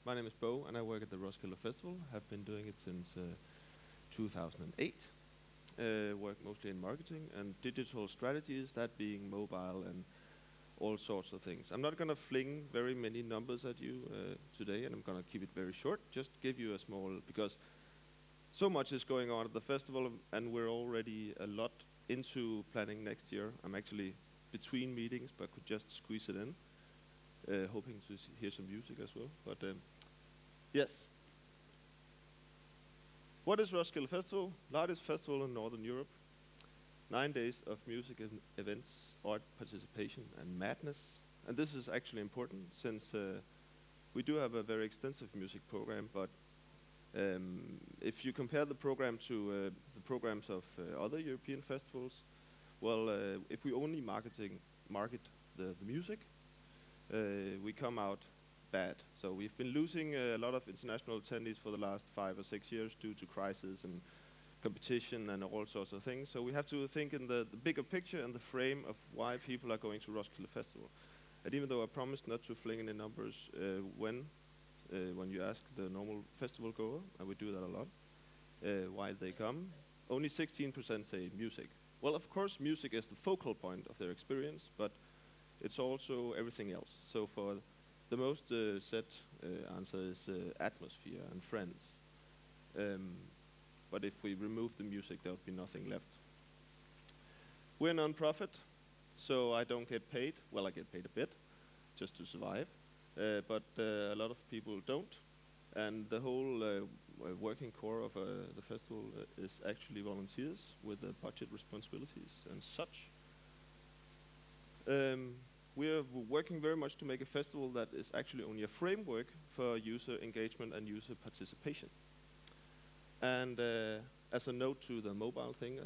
My name is Bo, and I work at the Roskilde Festival. Have been doing it since 2008. Work mostly in marketing and digital strategies, that being mobile and all sorts of things. I'm not going to fling very many numbers at you today, and I'm going to keep it very short. Just give you a small, because so much is going on at the festival, and we're already a lot into planning next year. I'm actually between meetings, but could just squeeze it in, hoping to hear some music as well. But yes. What is Roskilde Festival? Largest festival in Northern Europe. 9 days of music events, art participation, and madness. And this is actually important since we do have a very extensive music program, but if you compare the program to the programs of other European festivals, well, if we only market the music, we come out bad. So we've been losing a lot of international attendees for the last 5 or 6 years due to crisis and competition and all sorts of things. So we have to think in the bigger picture and the frame of why people are going to Roskilde Festival. And even though I promised not to fling any numbers when you ask the normal festival goer, and we do that a lot, why they come, only 16% say music. Well, of course, music is the focal point of their experience, but it's also everything else. So for the most set answer is atmosphere and friends. But if we remove the music, there would be nothing left. We're a non-profit, so I don't get paid. Well, I get paid a bit, just to survive. But a lot of people don't. And the whole working core of the festival is actually volunteers with budget responsibilities and such. We're working very much to make a festival that is actually only a framework for user engagement and user participation. And as a note to the mobile thing,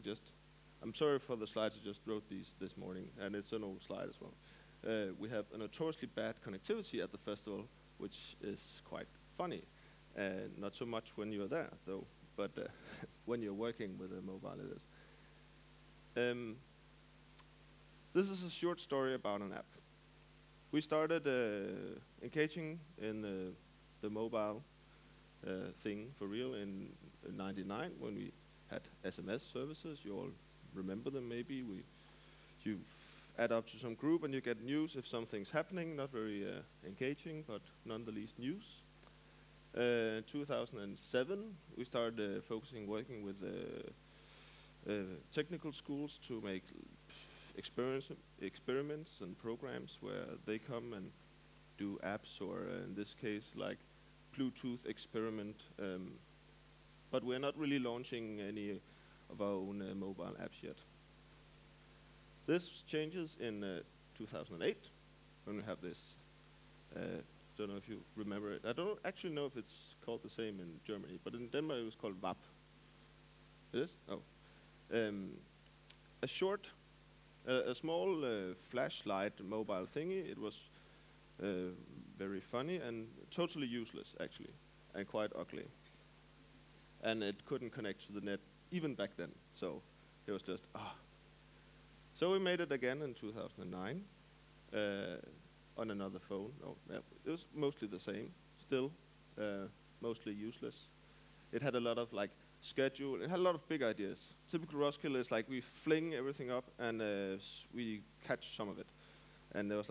I'm sorry for the slides, I just wrote these this morning, and it's an old slide as well. We have a notoriously bad connectivity at the festival, which is quite funny. Not so much when you're there, though, but when you're working with a mobile, it is. This is a short story about an app. We started engaging in the mobile thing for real in '99 when we had SMS services. You all remember them maybe. You add up to some group and you get news if something's happening. Not very engaging, but none the least news. 2007, we started working with technical schools to make experiments and programs where they come and do apps, or in this case, like Bluetooth experiment. But we're not really launching any of our own mobile apps yet. This changes in 2008 when we have this. Don't know if you remember it. I don't actually know if it's called the same in Germany, but in Denmark it was called WAP. It is? Oh. A small flashlight mobile thingy. It was very funny and totally useless, actually, and quite ugly. And it couldn't connect to the net even back then, so it was just, So we made it again in 2009 on another phone. It was mostly the same, still mostly useless. It had a lot of schedule. It had a lot of big ideas. Typical Roskilde is we fling everything up and we catch some of it. And there was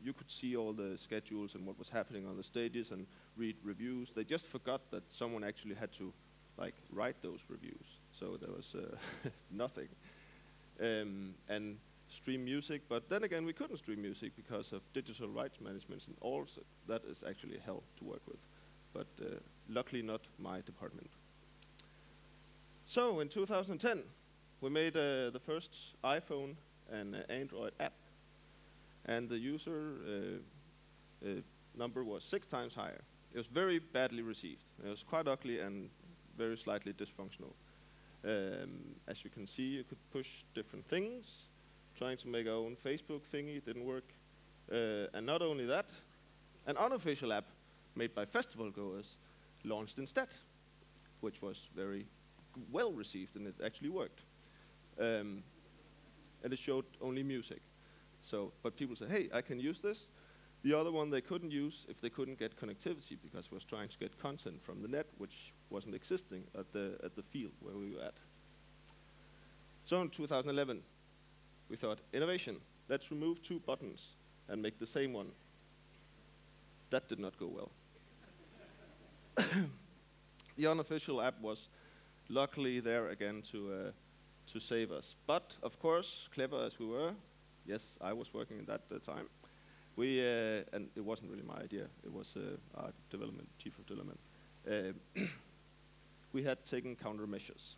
you could see all the schedules and what was happening on the stages and read reviews. They just forgot that someone actually had to write those reviews. So there was nothing. And stream music, but then again we couldn't stream music because of digital rights management, and all that is actually hell to work with. But luckily not my department. So in 2010, we made the first iPhone and Android app, and the user number was 6 times higher. It was very badly received. It was quite ugly and very slightly dysfunctional. As you can see, you could push different things. Trying to make our own Facebook thingy didn't work. And not only that, an unofficial app made by festival goers launched instead, which was very well received, and it actually worked. And it showed only music. But people said, hey, I can use this. The other one they couldn't use if they couldn't get connectivity, because we was trying to get content from the net, which wasn't existing at the field where we were at. So in 2011, we thought, innovation, let's remove 2 buttons and make the same one. That did not go well. The unofficial app was luckily there again to save us. But of course, clever as we were, yes, I was working at that time, and it wasn't really my idea, it was our chief of development. We had taken countermeasures.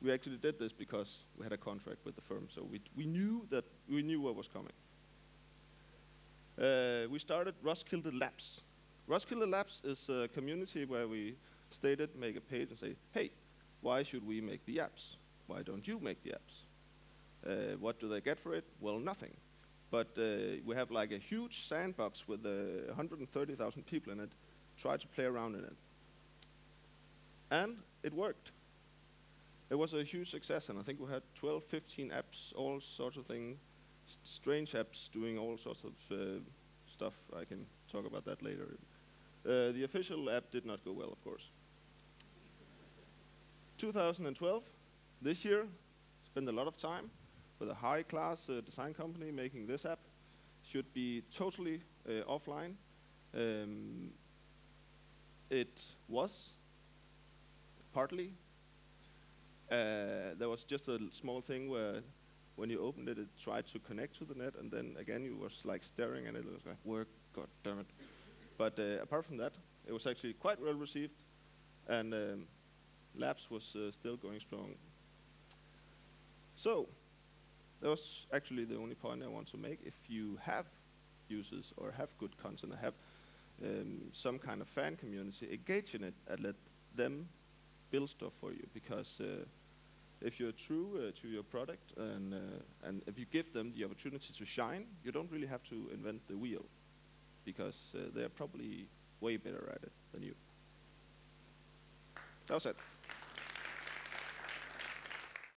We actually did this because we had a contract with the firm, so we knew what was coming. We started Roskilde Labs. Roskilde Labs is a community where we make a page and say, hey, why should we make the apps? Why don't you make the apps? What do they get for it? Well, nothing. But we have like a huge sandbox with 130,000 people in it. Try to play around in it. And it worked. It was a huge success, and I think we had 12, 15 apps, all sorts of things, strange apps doing all sorts of stuff. I can talk about that later. The official app did not go well, of course. 2012, this year, spent a lot of time with a high-class design company making this app. Should be totally offline. It was partly. There was just a small thing where when you opened it, it tried to connect to the net, and then again you was like staring at it. It was like, work, god damn it. But apart from that, it was actually quite well received, and Labs was still going strong. So that was actually the only point I want to make. If you have users or have good content, have some kind of fan community, engage in it and let them build stuff for you, because if you're true to your product and if you give them the opportunity to shine, you don't really have to invent the wheel, because they're probably way better at it than you. That was it.